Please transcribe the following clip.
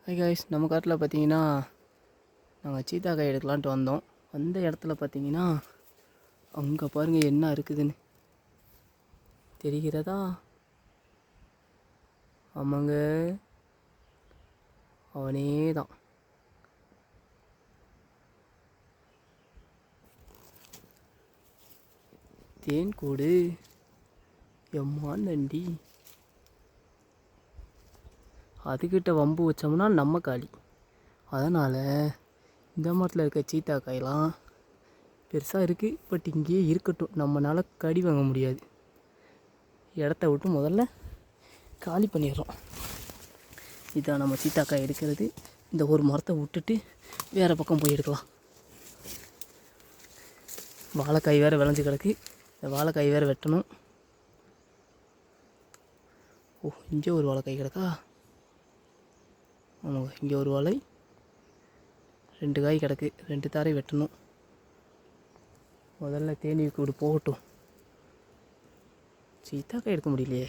High guys, நம்ம காட்டில் பார்த்தீங்கன்னா நாங்கள் சீத்தாக்காய் எடுக்கலான்ட்டு வந்தோம். அந்த இடத்துல பார்த்தீங்கன்னா அங்கே பாருங்கள் என்ன இருக்குதுன்னு தெரிகிறதா? ஆமாங்க, அவனே தான். தேன் கூடு எம்மா நண்டி. அதுக்கிட்ட வம்பு வச்சோம்னா நம்ம காலி. அதனால் இந்த மரத்தில் இருக்க சீத்தாக்காயெல்லாம் பெருசாக இருக்குது, பட் இங்கேயே இருக்கட்டும். நம்மளால் கடி வாங்க முடியாது. இடத்த விட்டு முதல்ல காலி பண்ணிடுறோம். இதான் நம்ம சீத்தாக்காய் எடுக்கிறது. இந்த ஒரு மரத்தை விட்டுட்டு வேறு பக்கம் போய் எடுக்கலாம். வாழைக்காய் வேறு விளைஞ்சி கிடக்கு. இந்த வாழைக்காய் வேறு வெட்டணும். ஓ, இங்கே ஒரு வாழைக்காய் கிடக்கா? ஆமாங்க, இங்கே ஒரு வாழை, 2 காய் கிடக்கு. 2 தாரை வெட்டணும். முதல்ல தேனீ கூடு போகட்டும். சீத்தாக்காய் எடுக்க முடியலையே.